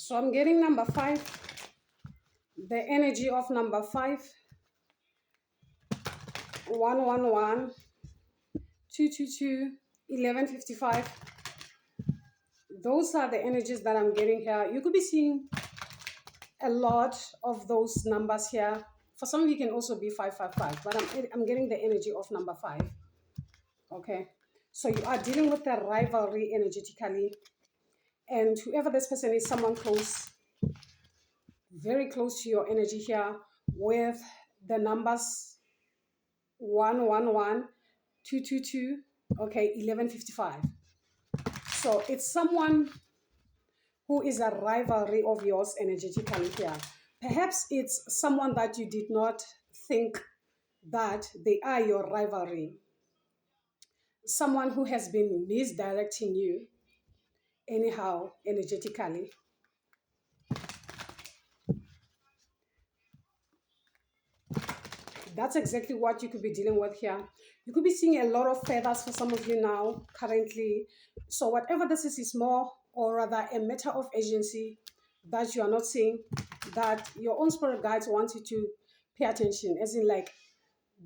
So I'm getting number 5, the energy of number 5, 111, 222, 1155. Those are the energies that I'm getting here. You could be seeing a lot of those numbers here. For some of you, can also be 555, but I'm getting the energy of number 5. Okay, so you are dealing with a rivalry energetically, and whoever this person is, someone close, very close to your energy here, with the numbers 111, 222, okay, 1155. So it's someone who is a rivalry of yours energetically here. Perhaps it's someone that you did not think that they are your rivalry. Someone who has been misdirecting you anyhow energetically. That's exactly what you could be dealing with here. You could be seeing a lot of feathers for some of you now currently. So whatever this is more, or rather a matter of agency that you are not seeing, that your own spirit guides want you to pay attention, as in like,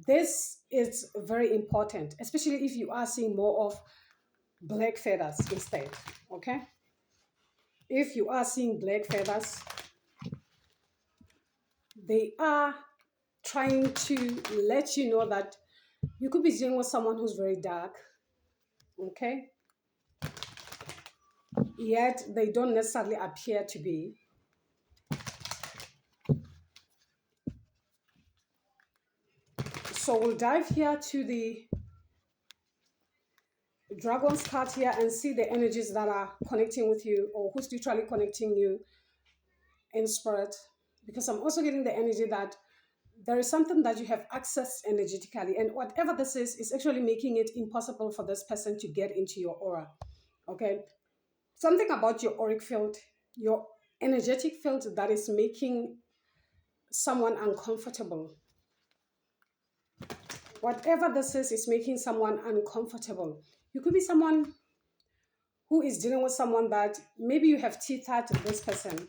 this is very important, especially if you are seeing more of black feathers instead. Okay, if you are seeing black feathers, they are trying to let you know that you could be dealing with someone who's very dark. Okay, yet they don't necessarily appear to be. So we'll dive here to the Dragon's card here and see the energies that are connecting with you, or who's literally connecting you in spirit, because I'm also getting the energy that there is something that you have accessed energetically, and whatever this is actually making it impossible for this person to get into your aura. Okay, something about your auric field, your energetic field, that is making someone uncomfortable. Whatever this is making someone uncomfortable. You could be someone who is dealing with someone that maybe you have teeth at this person.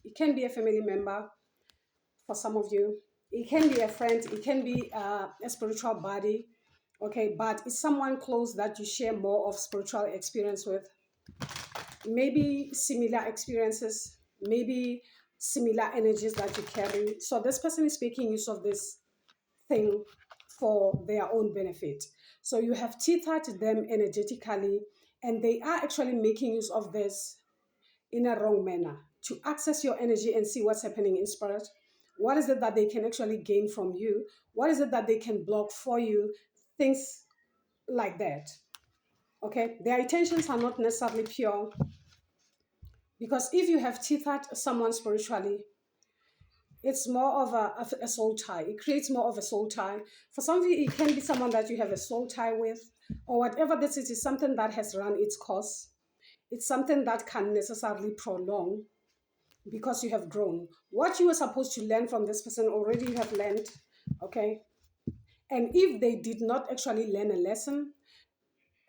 It can be a family member for some of you. It can be a friend. It can be a spiritual body. Okay, but it's someone close that you share more of spiritual experience with. Maybe similar experiences, maybe similar energies that you carry. So this person is making use of this thing for their own benefit. So you have tethered them energetically, and they are actually making use of this in a wrong manner to access your energy and see what's happening in spirit. What is it that they can actually gain from you? What is it that they can block for you? Things like that. Okay, their intentions are not necessarily pure, because if you have tethered someone spiritually, it's more of a soul tie. It creates more of a soul tie. For some of you, it can be someone that you have a soul tie with, or whatever this is something that has run its course. It's something that can necessarily prolong because you have grown. What you were supposed to learn from this person already you have learned, okay? And if they did not actually learn a lesson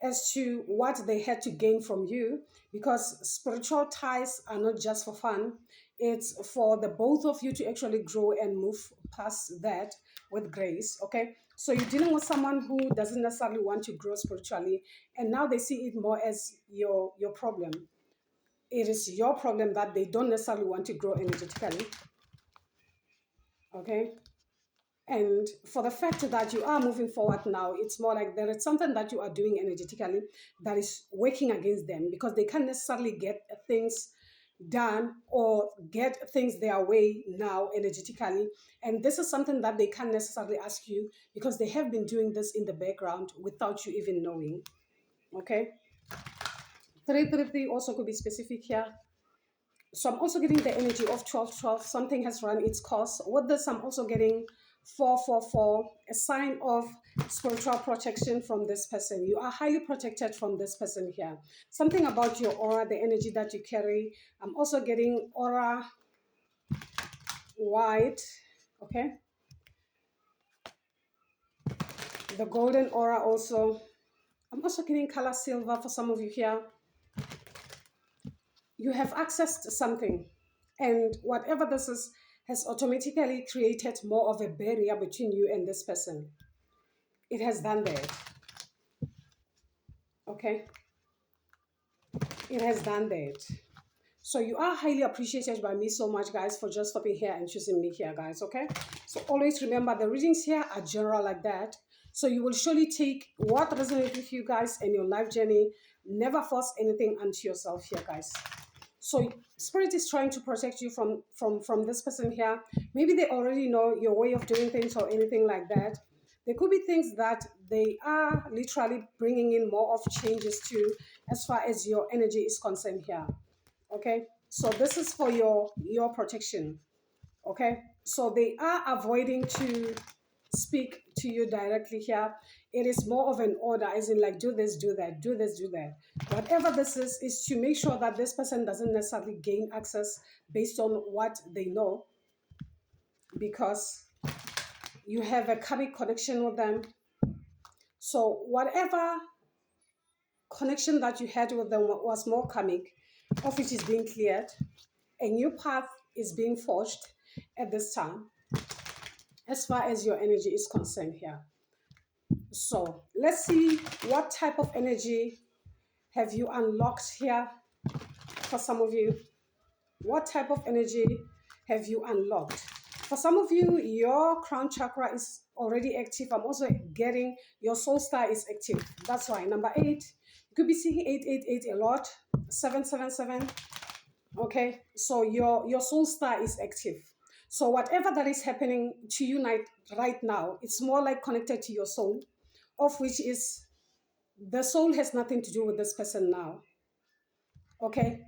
as to what they had to gain from you, because spiritual ties are not just for fun, it's for the both of you to actually grow and move past that with grace. Okay, so you're dealing with someone who doesn't necessarily want to grow spiritually, and now they see it more as your problem. It is your problem that they don't necessarily want to grow energetically. Okay, and for the fact that you are moving forward now, it's more like there is something that you are doing energetically that is working against them, because they can't necessarily get things done or get things their way now energetically. And this is something that they can't necessarily ask you, because they have been doing this in the background without you even knowing. Okay, 333 also could be specific here. So I'm also getting the energy of 1212. Something has run its course. With this, I'm also getting 444, a sign of spiritual protection from this person. You are highly protected from this person here. Something about your aura, the energy that you carry. I'm also getting aura white, okay? The golden aura also. I'm also getting color silver for some of you here. You have accessed something. And whatever this is has automatically created more of a barrier between you and this person. It has done that. Okay? It has done that. So you are highly appreciated by me so much, guys, for just stopping here and choosing me here, guys, okay? So always remember, the readings here are general like that. So you will surely take what resonates with you guys in your life journey. Never force anything onto yourself here, guys. So spirit is trying to protect you from this person here. Maybe they already know your way of doing things or anything like that. There could be things that they are literally bringing in more of changes to as far as your energy is concerned here. Okay, so this is for your protection. Okay, so they are avoiding to speak to you directly here. It is more of an order, as in like, do this, do that, do this, do that. Whatever this is to make sure that this person doesn't necessarily gain access based on what they know, because you have a karmic connection with them. So whatever connection that you had with them was more karmic, of which is being cleared. A new path is being forged at this time as far as your energy is concerned here. So let's see what type of energy have you unlocked here for some of you. What type of energy have you unlocked? For some of you, your crown chakra is already active. I'm also getting your soul star is active. That's why. Number 8, you could be seeing 888 a lot. 777. Okay, so your soul star is active. So whatever that is happening to you right now, it's more like connected to your soul, of which is the soul has nothing to do with this person now. Okay,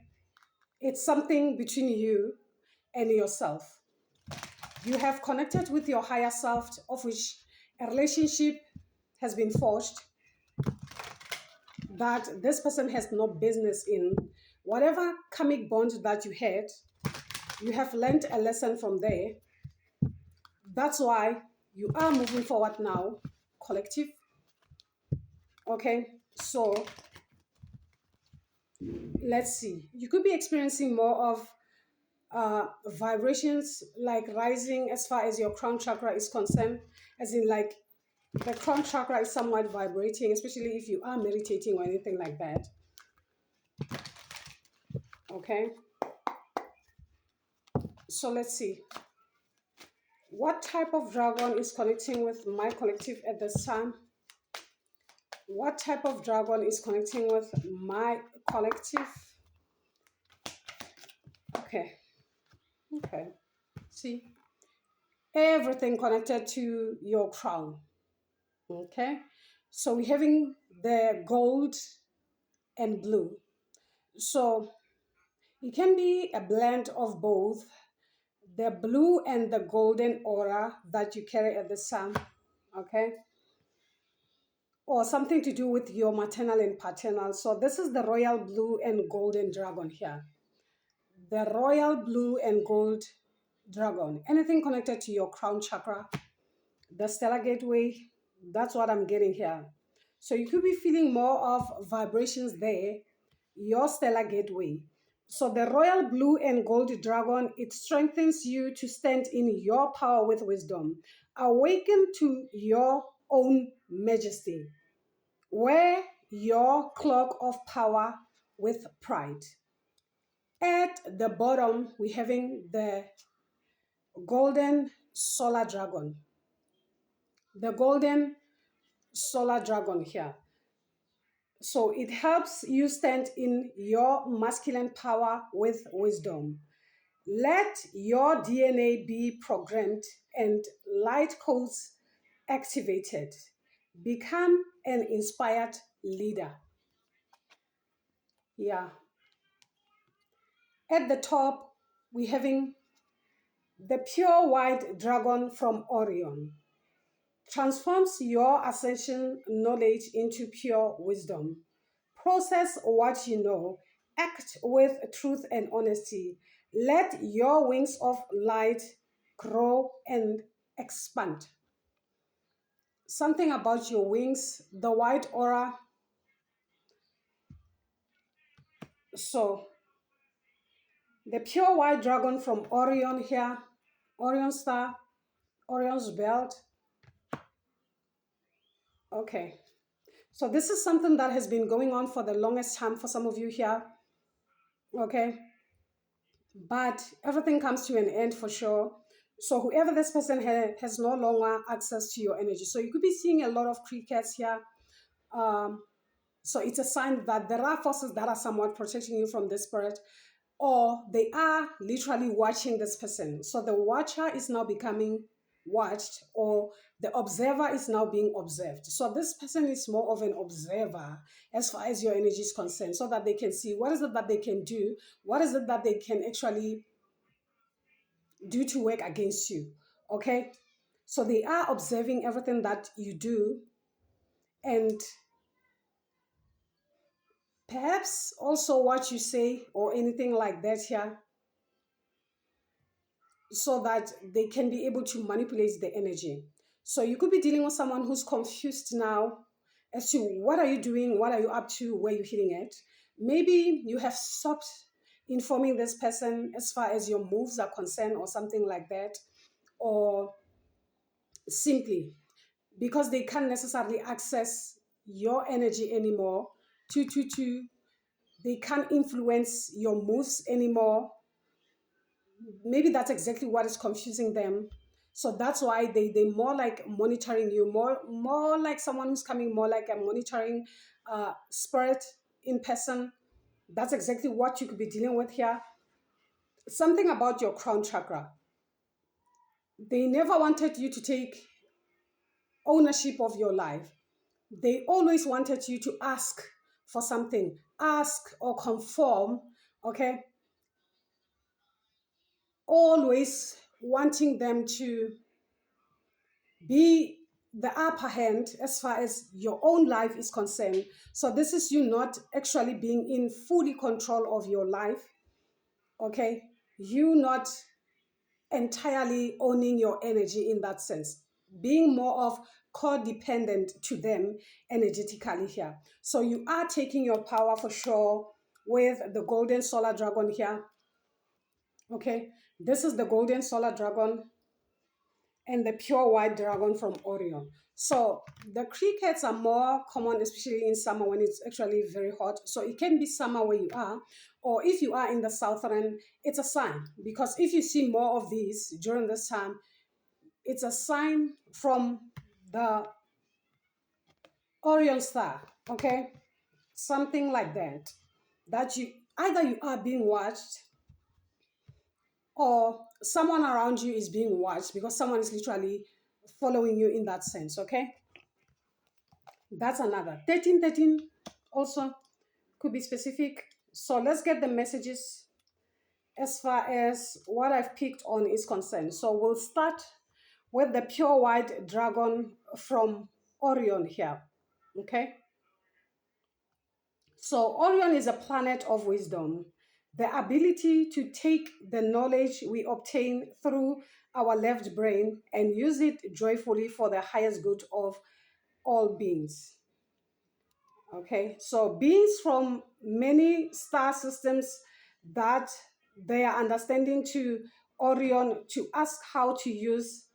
it's something between you and yourself. You have connected with your higher self, of which a relationship has been forged that this person has no business in. Whatever karmic bond that you had, you have learned a lesson from there. That's why you are moving forward now, collective. Okay, so let's see. You could be experiencing more of vibrations like rising as far as your crown chakra is concerned, as in like the crown chakra is somewhat vibrating, especially if you are meditating or anything like that. Okay, so let's see. What type of dragon is connecting with my collective at this time? What type of dragon is connecting with my collective? Okay. Okay. See, everything connected to your crown. Okay. So we're having the gold and blue. So it can be a blend of both the blue and the golden aura that you carry at the sun. Okay. Or something to do with your maternal and paternal. So this is the royal blue and golden dragon here. The royal blue and gold dragon. Anything connected to your crown chakra, the stellar gateway, that's what I'm getting here. So you could be feeling more of vibrations there, your stellar gateway. So the royal blue and gold dragon, it strengthens you to stand in your power with wisdom. Awaken to your own majesty. Wear your cloak of power with pride. At the bottom, we're having the golden solar dragon. The golden solar dragon here. So it helps you stand in your masculine power with wisdom. Let your DNA be programmed and light codes activated. Become an inspired leader. Yeah. At the top, we're having the pure white dragon from Orion. Transforms your ascension knowledge into pure wisdom. Process what you know. Act with truth and honesty. Let your wings of light grow and expand. Something about your wings, the white aura. So The pure white dragon from Orion here, Orion star, Orion's belt. Okay, so this is something that has been going on for the longest time for some of you here. Okay, but everything comes to an end for sure. So whoever this person has no longer access to your energy. So you could be seeing a lot of crickets here. Um, so it's a sign that there are forces that are somewhat protecting you from this spirit, or they are literally watching this person. So the watcher is now becoming watched, or the observer is now being observed. So this person is more of an observer as far as your energy is concerned, so that they can see what is it that they can do, what is it that they can actually do to work against you. Okay, so they are observing everything that you do, and perhaps also what you say or anything like that here, so that they can be able to manipulate the energy. So you could be dealing with someone who's confused now as to what are you doing, what are you up to, where you're hitting it. Maybe you have stopped informing this person as far as your moves are concerned or something like that, or simply because they can't necessarily access your energy anymore. Two, they can't influence your moves anymore. Maybe that's exactly what is confusing them. So that's why they more like monitoring you, more like someone who's coming, more like a monitoring spirit in person. That's exactly what you could be dealing with here. Something about your crown chakra. They never wanted you to take ownership of your life. They always wanted you to ask for something, ask or conform. Okay, always wanting them to be the upper hand as far as your own life is concerned. So this is you not actually being in fully control of your life. Okay, you not entirely owning your energy in that sense, being more of codependent to them energetically here. So you are taking your power for sure with the golden solar dragon here. Okay, this is the golden solar dragon and the pure white dragon from Orion. So the crickets are more common, especially in summer when it's actually very hot. So it can be summer where you are, or if you are in the southern, it's a sign. Because if you see more of these during this time, it's a sign from the Orion star, okay? Something like that. That you either you are being watched or someone around you is being watched because someone is literally following you in that sense, okay? That's another. 1313 also could be specific. So let's get the messages as far as what I've picked on is concerned. So we'll start with the pure white dragon from Orion here. Okay. So Orion is a planet of wisdom, the ability to take the knowledge we obtain through our left brain and use it joyfully for the highest good of all beings. Okay, so beings from many star systems that they are understanding to Orion to ask how to use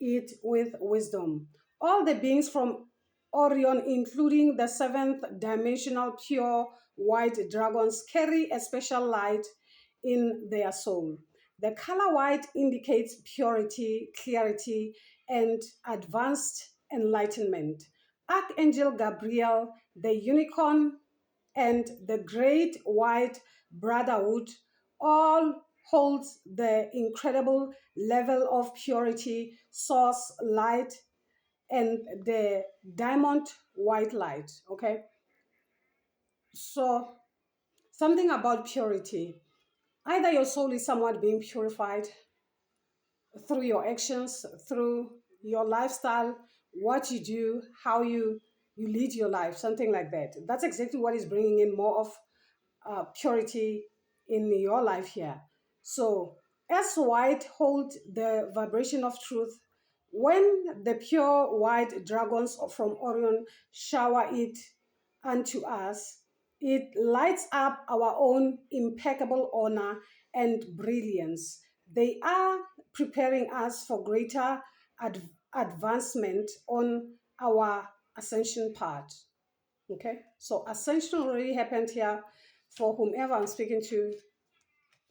it with wisdom. All the beings from Orion, including the seventh dimensional pure white dragons, carry a special light in their soul. The color white indicates purity, clarity, and advanced enlightenment. Archangel Gabriel, the unicorn, and the great white brotherhood all holds the incredible level of purity, source light, and the diamond white light. Okay, so something about purity. Either your soul is somewhat being purified through your actions, through your lifestyle, what you do, how you lead your life, something like that. That's exactly what is bringing in more of purity in your life here. So as white hold the vibration of truth, when the pure white dragons from Orion shower it unto us, It lights up our own impeccable honor and brilliance. They are preparing us for greater ad- advancement on our ascension path. Okay, so ascension already happened here for whomever I'm speaking to.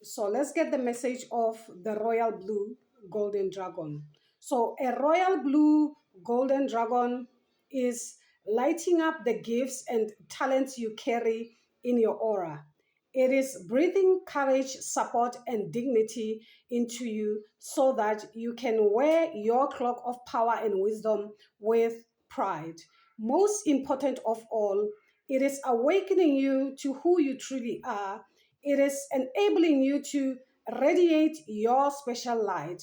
So let's get the message of the royal blue golden dragon. So a royal blue golden dragon is lighting up the gifts and talents you carry in your aura. It is breathing courage, support, and dignity into you so that you can wear your cloak of power and wisdom with pride. Most important of all, it is awakening you to who you truly are. It is enabling you to radiate your special light.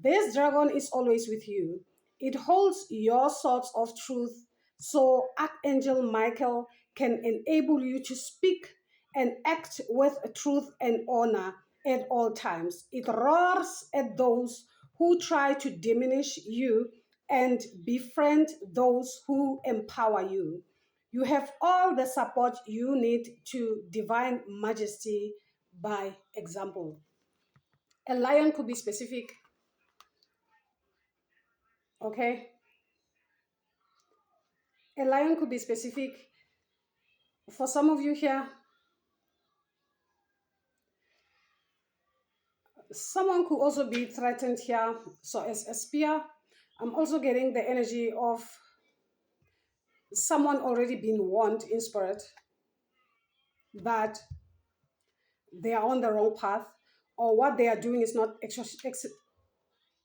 This dragon is always with you. It holds your swords of truth, so Archangel Michael can enable you to speak and act with truth and honor at all times. It roars at those who try to diminish you and befriend those who empower you. You have all the support you need to divine majesty by example. A lion could be specific, okay? A lion could be specific. For some of you here, someone could also be threatened here. So as a spear, I'm also getting the energy of someone already being warned in spirit that they are on the wrong path, or what they are doing is not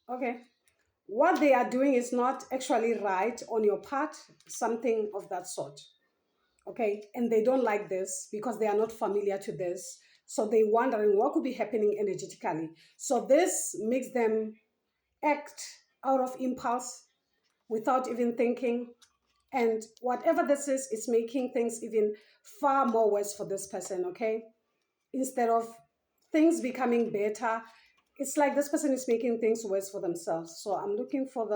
okay. What they are doing is not actually right on your part, something of that sort. Okay, and they don't like this because they are not familiar to this, so they wondering what could be happening energetically. So this makes them act out of impulse without even thinking, and whatever this is, it's making things even far more worse for this person. Okay, instead of things becoming better, it's like this person is making things worse for themselves. So I'm looking for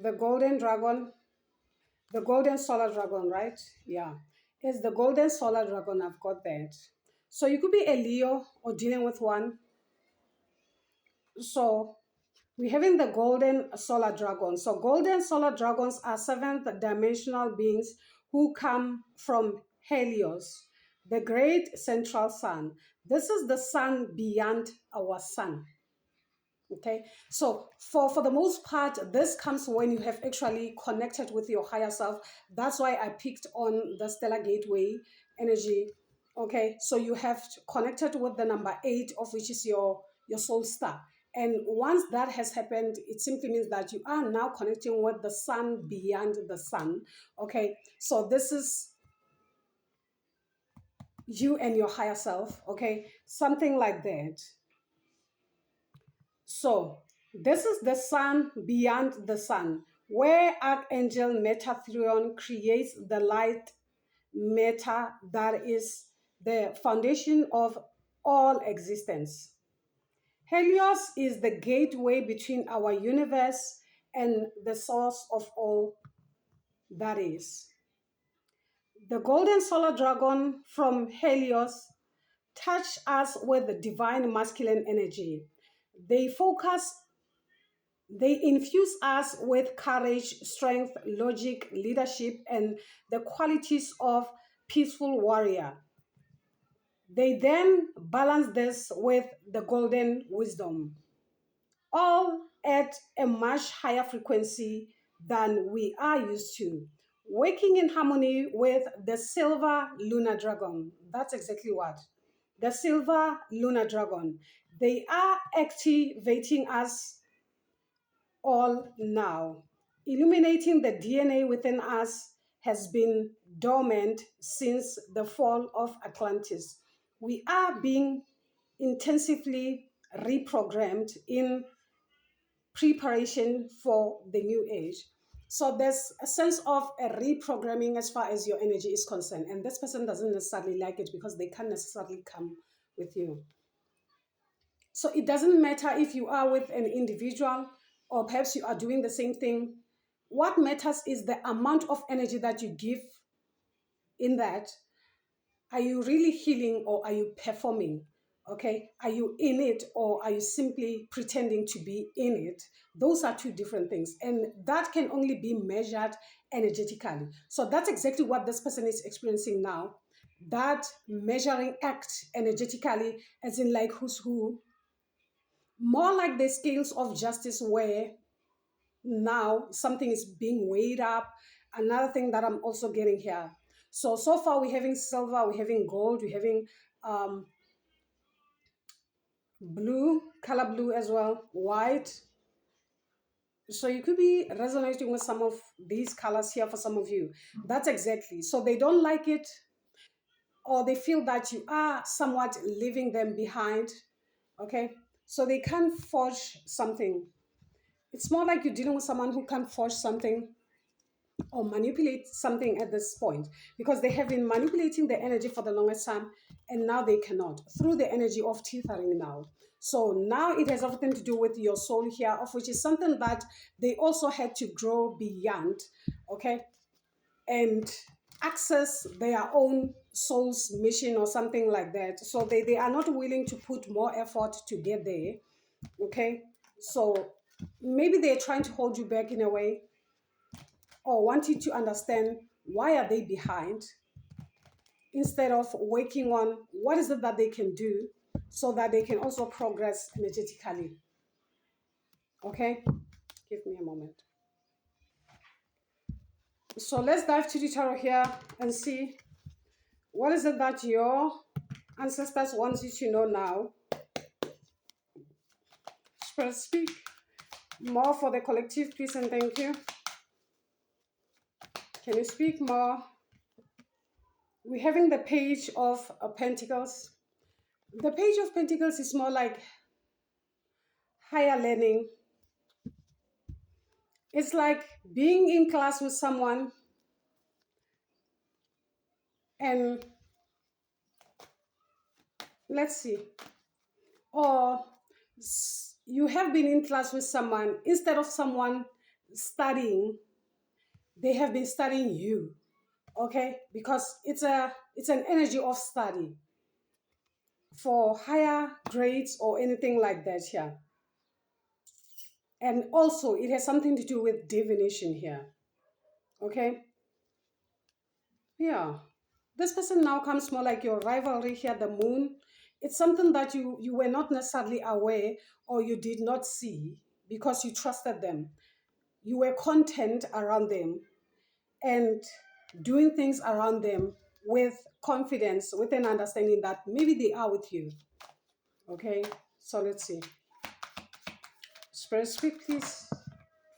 the golden dragon, the golden solar dragon, right? Yeah, it's the golden solar dragon. I've got that. So you could be a Leo or dealing with one. So we're having the golden solar dragon. So golden solar dragons are seventh dimensional beings who come from Helios, the great central sun. This is the sun beyond our sun. Okay, so for the most part, this comes when you have actually connected with your higher self. That's why I picked on the stellar gateway energy. Okay, so you have connected with the number 8, of which is your soul star. And once that has happened, it simply means that you are now connecting with the sun beyond the sun. Okay, so this is you and your higher self. Okay, something like that. So, this is the sun beyond the sun, where Archangel Metatron creates the light matter that is the foundation of all existence. Helios is the gateway between our universe and the source of all that is. The golden solar dragon from Helios touch us with the divine masculine energy. They focus They infuse us with courage, strength, logic, leadership, and the qualities of peaceful warrior. They then balance this with the golden wisdom, all at a much higher frequency than we are used to, working in harmony with the silver lunar dragon. That's exactly what. The silver lunar dragon. They are activating us all now. Illuminating the DNA within us has been dormant since the fall of Atlantis. We are being intensively reprogrammed in preparation for the new age. So there's a sense of a reprogramming as far as your energy is concerned. And this person doesn't necessarily like it because they can't necessarily come with you. So it doesn't matter if you are with an individual or perhaps you are doing the same thing What matters is the amount of energy that you give in that. Are you really healing or are you performing? Okay, are you in it or are you simply pretending to be in it? Those are two different things, and that can only be measured energetically. So that's exactly what this person is experiencing now. That measuring act energetically, as in like who's who, more like the scales of justice, where now something is being weighed up. Another thing that I'm also getting here. So far we're having silver, we're having gold, we're having um, blue, color blue as well, white. So you could be resonating with some of these colors here for some of you. That's exactly. So they don't like it, or they feel that you are somewhat leaving them behind. Okay. So they can't forge something. It's more like you're dealing with someone who can't forge something or manipulate something at this point, because they have been manipulating the energy for the longest time, and now they cannot through the energy of tethering now. So now it has everything to do with your soul here, of which is something that they also had to grow beyond. Okay. And access their own soul's mission or something like that. So they are not willing to put more effort to get there. Okay. So maybe they're trying to hold you back in a way, or want you to understand why are they behind, instead of working on what is it that they can do so that they can also progress energetically. Okay, give me a moment. So let's dive to the tarot here and see what is it that your ancestors want you to know now. Spirit, speak more for the collective, please, and thank you. Can you speak more? We're having the Page of Pentacles. The Page of Pentacles is more like higher learning. It's like being in class with someone and let's see, or you have been in class with someone, instead of someone studying, they have been studying you. Okay, because it's an energy of study for higher grades or anything like that here. And also it has something to do with divination here. Okay, yeah, this person now comes more like your rivalry here, the Moon. It's something that you were not necessarily aware, or you did not see, because you trusted them. You were content around them and doing things around them with confidence, with an understanding that maybe they are with you. Okay, so let's see. Spirit, speak please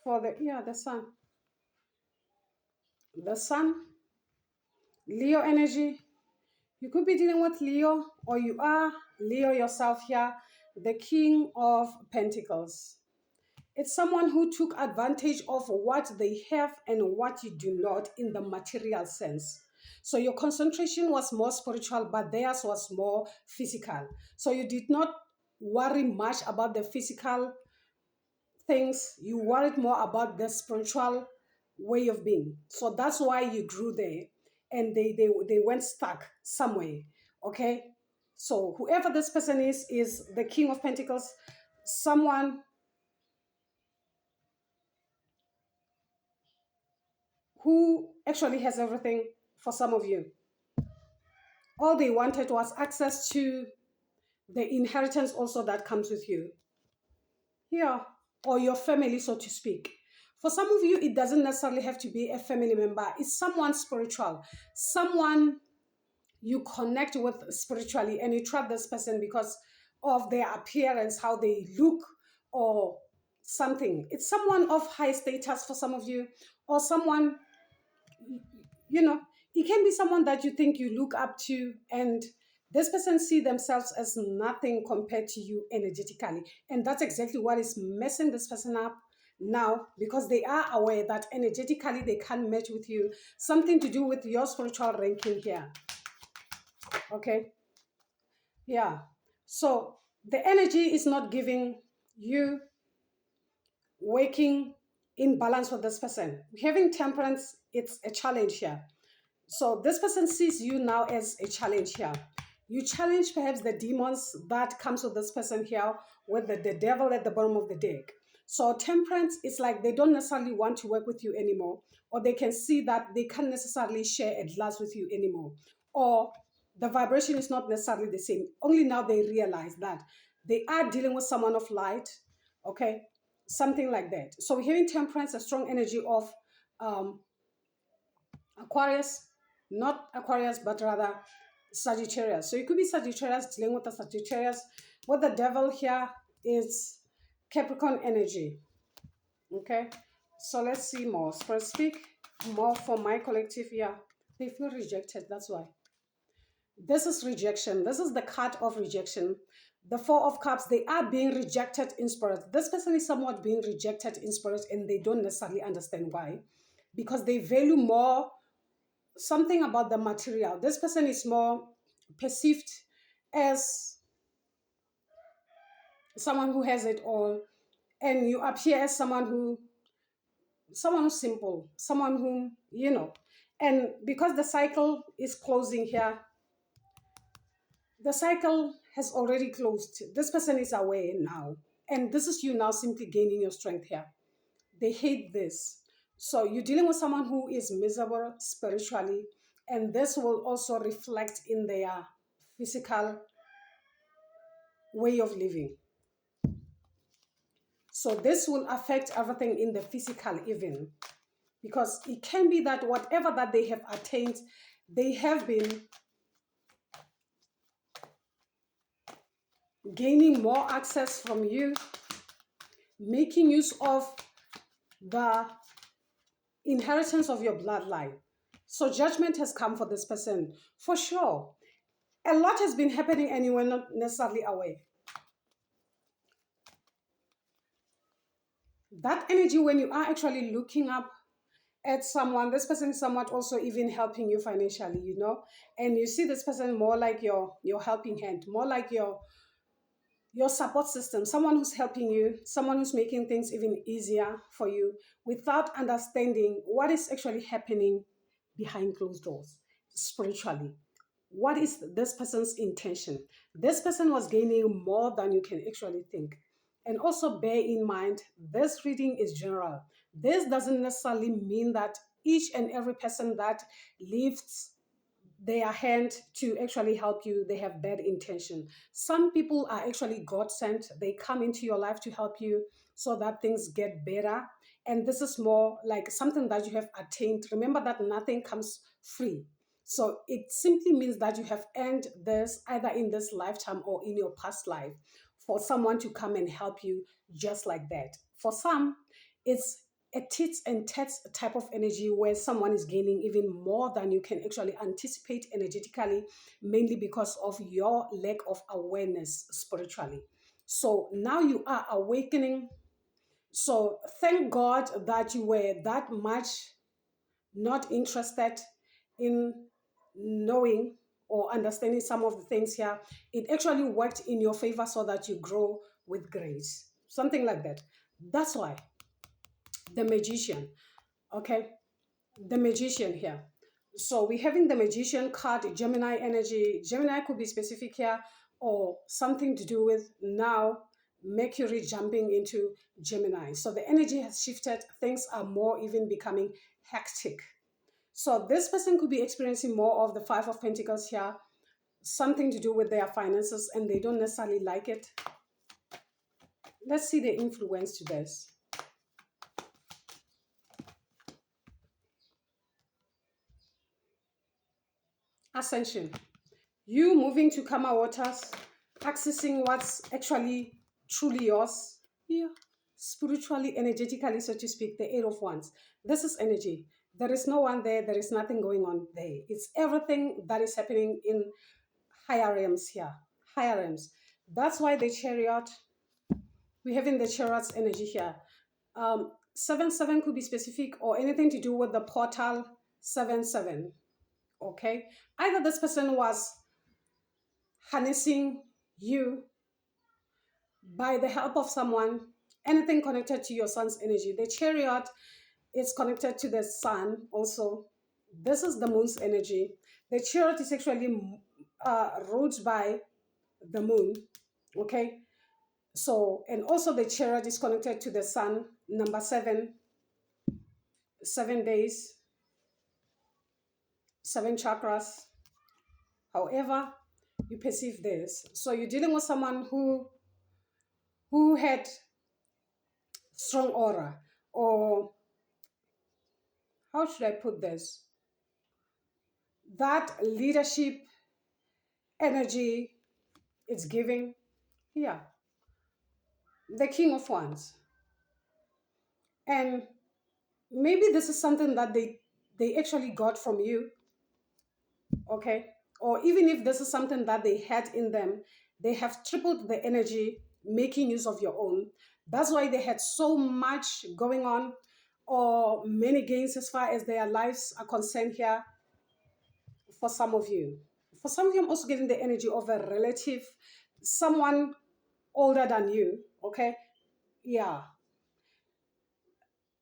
for the Sun. The Sun, Leo energy. You could be dealing with Leo, or you are Leo yourself here, the King of Pentacles. It's someone who took advantage of what they have and what you do not in the material sense. So your concentration was more spiritual, but theirs was more physical. So you did not worry much about the physical things. You worried more about the spiritual way of being. So that's why you grew there, and they went stuck somewhere. Okay. So whoever this person is the King of Pentacles, someone who actually has everything for some of you. All they wanted was access to the inheritance also that comes with you. Yeah, or your family, so to speak. For some of you, it doesn't necessarily have to be a family member. It's someone spiritual, someone you connect with spiritually, and you trust this person because of their appearance, how they look, or something. It's someone of high status for some of you, or someone, you know, it can be someone that you think you look up to, and this person see themselves as nothing compared to you energetically. And that's exactly what is messing this person up now, because they are aware that energetically they can't match with you. Something to do with your spiritual ranking here. Okay. Yeah. So the energy is not giving you waking in balance with this person. Having temperance, it's a challenge here. So this person sees you now as a challenge here. You challenge perhaps the demons that comes with this person here, with the devil at the bottom of the deck. So temperance is like they don't necessarily want to work with you anymore, or they can see that they can't necessarily share a glass with you anymore, or the vibration is not necessarily the same. Only now they realize that they are dealing with someone of light, okay, something like that. So we're hearing temperance, a strong energy of um, Aquarius, not Aquarius, but rather Sagittarius. So it could be Sagittarius dealing with the Sagittarius. What the devil here is Capricorn energy. Okay, so let's see more. Spirit, speak more for my collective here. They feel rejected, that's why. This is rejection. This is the card of rejection. The Four of Cups, they are being rejected in spirit. This person is somewhat being rejected in spirit and they don't necessarily understand why. Because they value more something about the material. This person is more perceived as someone who has it all, and you appear as someone who's simple, someone who, and because the cycle is closing here, the cycle has already closed. This person is aware now, and this is you now simply gaining your strength here. They hate this. So you're dealing with someone who is miserable spiritually, and this will also reflect in their physical way of living. So this will affect everything in the physical even, because it can be that whatever that they have attained, they have been gaining more access from you, making use of the inheritance of your bloodline. So judgment has come for this person, for sure. A lot has been happening and you were not necessarily aware. That energy, when you are actually looking up at someone, this person is somewhat also even helping you financially, and you see this person more like your helping hand, more like your support system, someone who's helping you, someone who's making things even easier for you without understanding what is actually happening behind closed doors spiritually. What is this person's intention? This person was gaining more than you can actually think. And also bear in mind, this reading is general. This doesn't necessarily mean that each and every person that lifts their hand to actually help you, they have bad intention. Some people are actually God sent. They come into your life to help you so that things get better. And this is more like something that you have attained. Remember that nothing comes free. So it simply means that you have earned this either in this lifetime or in your past life for someone to come and help you just like that. For some, it's a tits and tats type of energy where someone is gaining even more than you can actually anticipate energetically, mainly because of your lack of awareness spiritually. So now you are awakening. So thank God that you were that much not interested in knowing or understanding some of the things here. It actually worked in your favor so that you grow with grace. Something like that. That's why the magician, okay, the magician here. So we're having the magician card, Gemini energy. Gemini could be specific here or something to do with now Mercury jumping into Gemini. So the energy has shifted. Things are more even becoming hectic. So this person could be experiencing more of the Five of Pentacles here, something to do with their finances, and they don't necessarily like it. Let's see the influence to this. Ascension. You moving to Kama waters, accessing what's actually truly yours. Yeah. Spiritually, energetically, so to speak, the Eight of Wands. This is energy. There is no one there. There is nothing going on there. It's everything that is happening in higher realms here. Higher realms. That's why the chariot, we're having the chariot's energy here. 7-7 could be specific or anything to do with the portal 7-7. Okay. Either this person was harnessing you by the help of someone, anything connected to your sun's energy. The chariot is connected to the sun also. This is the moon's energy. The chariot is actually ruled by the moon. Okay. So, and also the chariot is connected to the sun. Number 7, 7 days, 7 chakras. However, you perceive this. So you're dealing with someone who had strong aura, or how should I put this? That leadership energy it's giving. Yeah. The King of Wands. And maybe this is something that they actually got from you, okay? Or even if this is something that they had in them, they have tripled the energy, making use of your own. That's why they had so much going on, or many gains as far as their lives are concerned here for some of you. For some of you, I'm also getting the energy of a relative, someone older than you, okay? Yeah.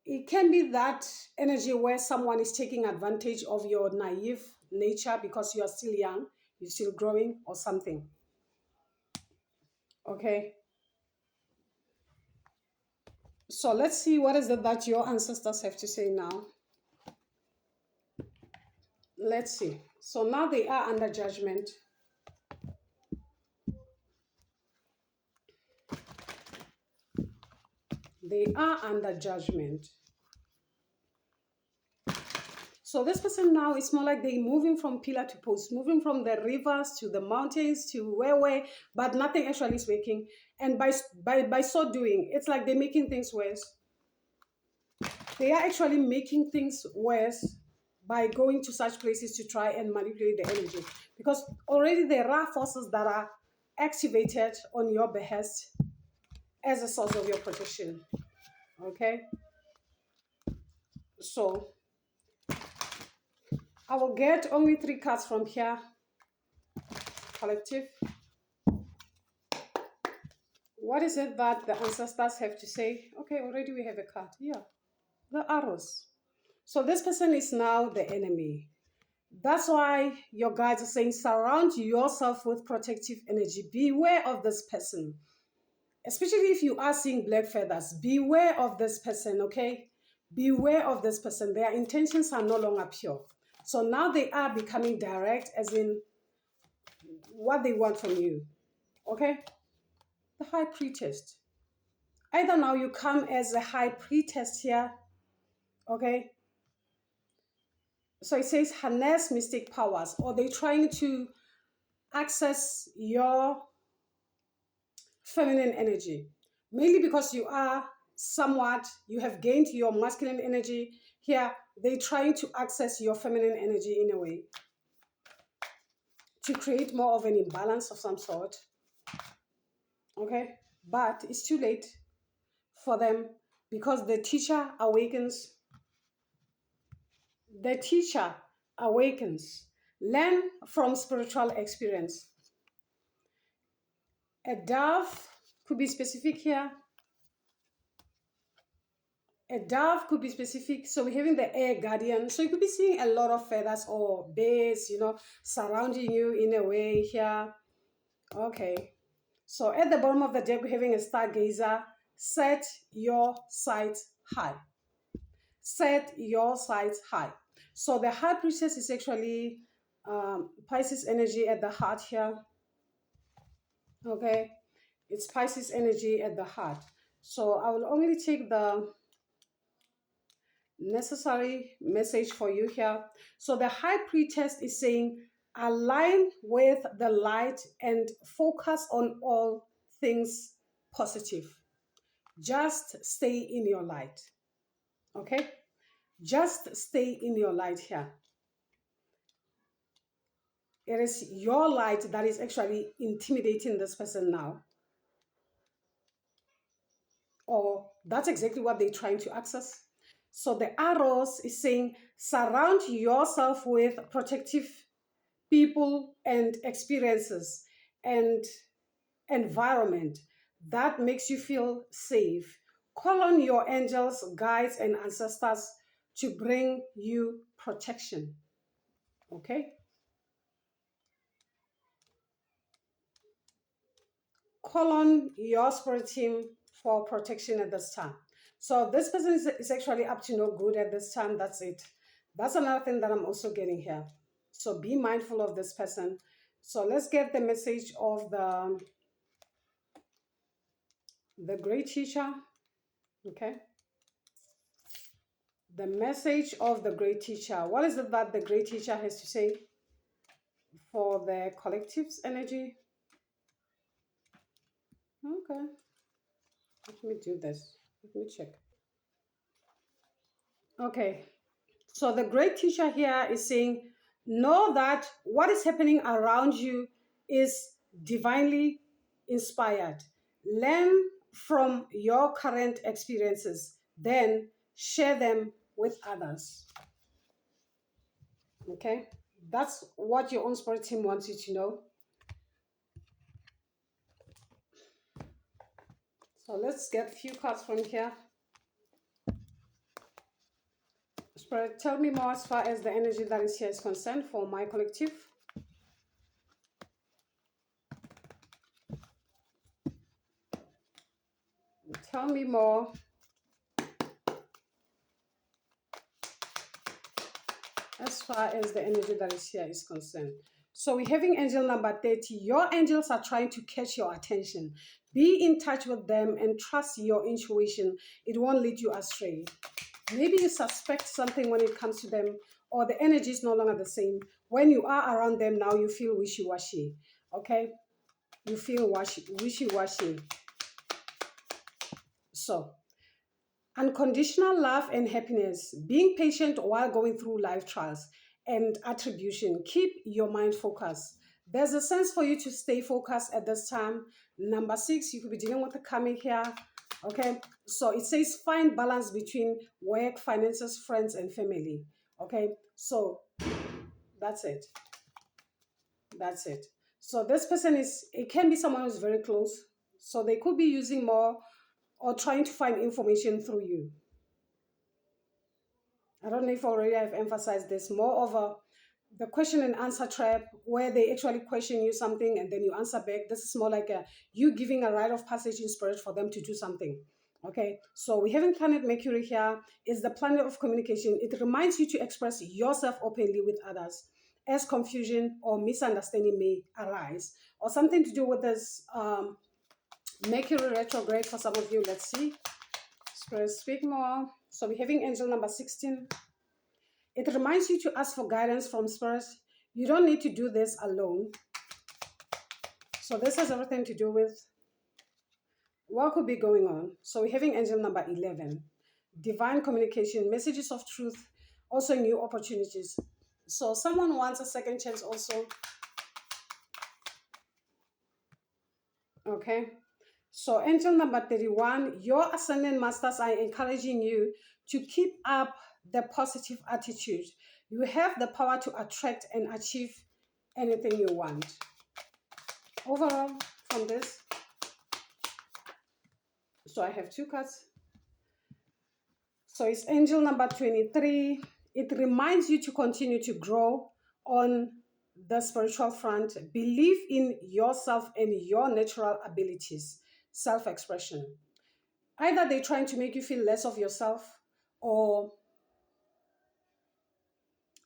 It can be that energy where someone is taking advantage of your naive nature because you are still young, you're still growing or something. Okay. So let's see what is it that your ancestors have to say now. Let's see. So now they are under judgment. They are under judgment. So this person now, it's more like they're moving from pillar to post, moving from the rivers to the mountains to where, but nothing actually is working. And by so doing, it's like they're making things worse. They are actually making things worse by going to such places to try and manipulate the energy. Because already there are forces that are activated on your behest as a source of your protection. Okay? So I will get only 3 cards from here, collective. What is it that the ancestors have to say? Okay, already we have a card. Yeah, the arrows. So this person is now the enemy. That's why your guides are saying surround yourself with protective energy. Beware of this person. Especially if you are seeing black feathers, beware of this person, okay? Beware of this person. Their intentions are no longer pure. So now they are becoming direct, as in what they want from you, okay? The high priestess. Either now you come as a high priestess here, okay? So it says harness mystic powers, or they're trying to access your feminine energy, mainly because you are somewhat, you have gained your masculine energy. Here, they're trying to access your feminine energy in a way to create more of an imbalance of some sort, okay? But it's too late for them because the teacher awakens. The teacher awakens. Learn from spiritual experience. A dove could be specific here. A dove could be specific. So we're having the air guardian. So you could be seeing a lot of feathers or birds, you know, surrounding you in a way here. Okay. So at the bottom of the deck, we're having a stargazer. Set your sights high. Set your sights high. So the high priestess is actually Pisces energy at the heart here. Okay. It's Pisces energy at the heart. So I will only take the necessary message for you here. So the high priestess is saying align with the light and focus on all things positive. Just stay in your light. Okay? Just stay in your light here. It is your light that is actually intimidating this person now. Or that's exactly what they're trying to access. So the arrows is saying surround yourself with protective people and experiences and environment that makes you feel safe, Call on your angels, guides, and ancestors to bring you protection. Okay? Call on your spirit team for protection at this time. So this person is actually up to no good at this time. That's it. That's another thing that I'm also getting here. So be mindful of this person. So let's get the message of the great teacher. Okay. The message of the great teacher. What is it that the great teacher has to say for the collective's energy? Okay. Let me do this. Let me check. Okay. So the great teacher here is saying, know that what is happening around you is divinely inspired. Learn from your current experiences, then share them with others. Okay? That's what your own spirit team wants you to know. So let's get a few cards from here. Spirit, tell me more as far as the energy that is here is concerned for my collective. Tell me more as far as the energy that is here is concerned. So we're having angel number 30. Your angels are trying to catch your attention. Be in touch with them and trust your intuition. It won't lead you astray. Maybe you suspect something when it comes to them, or the energy is no longer the same. When you are around them now, you feel wishy-washy. Okay? You feel wishy-washy. So, unconditional love and happiness, being patient while going through life trials, and attribution. Keep your mind focused. There's a sense for you to stay focused at this time. Number 6, you could be dealing with the coming here. Okay, so it says find balance between work, finances, friends, and family. Okay, so that's it. That's it. So this person it can be someone who's very close. So they could be using more or trying to find information through you. I don't know if already I've emphasized this, more of the question and answer trap where they actually question you something and then you answer back. This is more like you giving a rite of passage in spirit for them to do something. Okay, so we have planet Mercury here, is the planet of communication. It reminds you to express yourself openly with others as confusion or misunderstanding may arise, or something to do with this Mercury retrograde for some of you. Let's see. Spirit, speak more. So we're having angel number 16. It reminds you to ask for guidance from Spirit. You don't need to do this alone. So this has everything to do with what could be going on. So we're having angel number 11. Divine communication, messages of truth, also new opportunities. So someone wants a second chance also. Okay. So angel number 31, your ascendant masters are encouraging you to keep up the positive attitude. You have the power to attract and achieve anything you want. Overall, from this, so I have 2 cards. So it's angel number 23. It reminds you to continue to grow on the spiritual front. Believe in yourself and your natural abilities, self-expression. Either they're trying to make you feel less of yourself or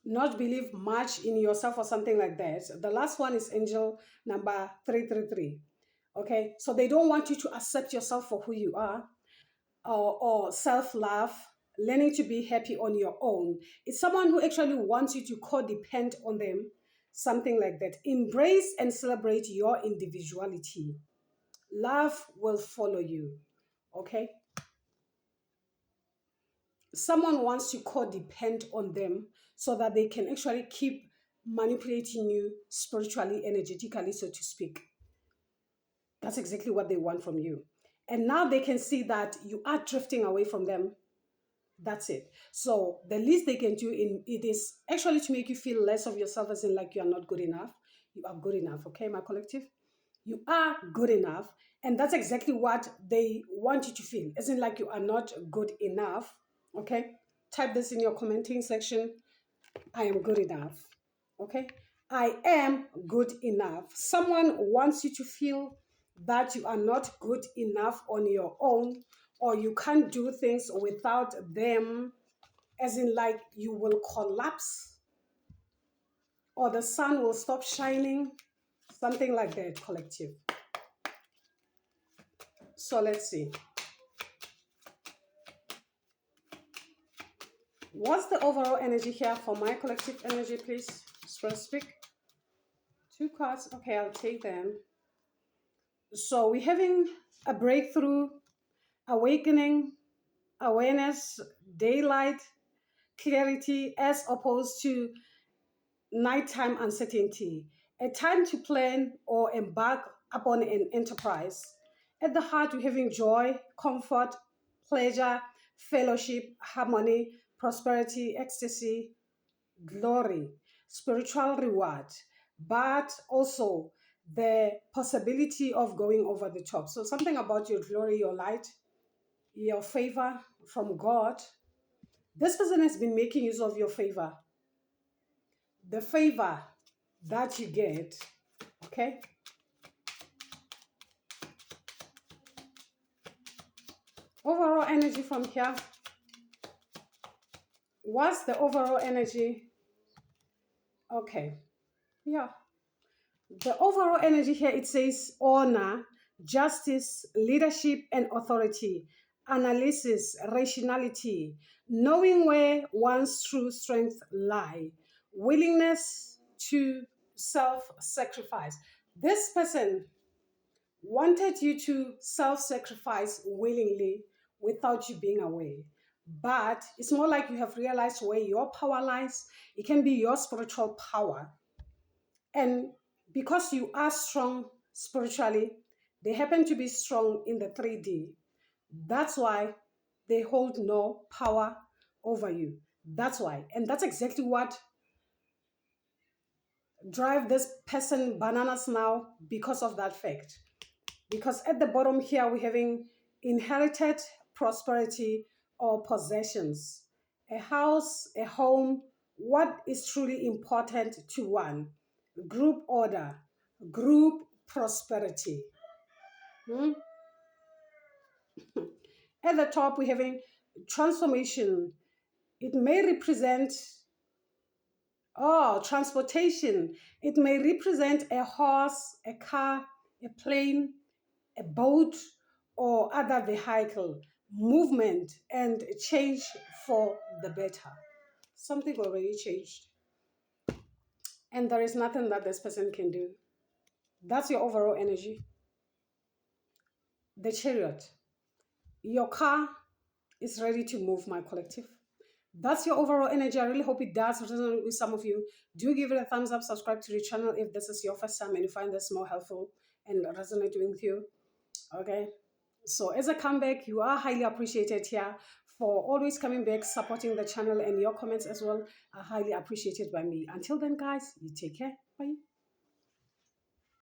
not believe much in yourself or something like that. The last one is angel number 333. Okay, so they don't want you to accept yourself for who you are, or self-love, learning to be happy on your own. It's someone who actually wants you to codepend on them, something like that. Embrace and celebrate your individuality. Love will follow you. Okay, someone wants to codepend on them so that they can actually keep manipulating you spiritually, energetically, so to speak. That's exactly what they want from you. And now they can see that you are drifting away from them. That's it. So the least they can do in it is actually to make you feel less of yourself, as in like you are not good enough. You are good enough, okay, my collective? You are good enough. And that's exactly what they want you to feel. Isn't like you are not good enough. Okay? Type this in your commenting section. I am good enough. Okay? I am good enough. Someone wants you to feel that you are not good enough on your own, or you can't do things without them, as in like you will collapse, or the sun will stop shining, something like that, collective. So let's see. What's the overall energy here for my collective energy, please? Speak. 2 cards. Okay, I'll take them. So we're having a breakthrough, awakening, awareness, daylight, clarity, as opposed to nighttime uncertainty. A time to plan or embark upon an enterprise. At the heart, we're having joy, comfort, pleasure, fellowship, harmony, prosperity, ecstasy, glory, spiritual reward, but also the possibility of going over the top. So something about your glory, your light, your favor from God. This person has been making use of your favor. The favor that you get, okay? Overall energy from here. What's the overall energy? Okay, yeah. The overall energy here, it says honor, justice, leadership and authority, analysis, rationality, knowing where one's true strengths lie, willingness to self-sacrifice. This person wanted you to self-sacrifice willingly without you being aware. But it's more like you have realized where your power lies. It can be your spiritual power. And because you are strong spiritually, they happen to be strong in the 3D. That's why they hold no power over you. That's why. And that's exactly what drive this person bananas now, because of that fact. Because at the bottom here, we're having inherited prosperity or possessions, a house, a home, what is truly important to one, group order, group prosperity. At the top, we're having transformation. It may represent, transportation. It may represent a horse, a car, a plane, a boat, or other vehicle, movement and change for the better. Something already changed. And there is nothing that this person can do. That's your overall energy. The Chariot. Your car is ready to move, my collective. That's your overall energy. I really hope it does resonate with some of you. Do give it a thumbs up, subscribe to the channel if this is your first time and you find this more helpful and resonating with you. Okay, so as a comeback, you are highly appreciated here for always coming back, supporting the channel, and your comments as well are highly appreciated by me. Until then, guys, you take care. Bye.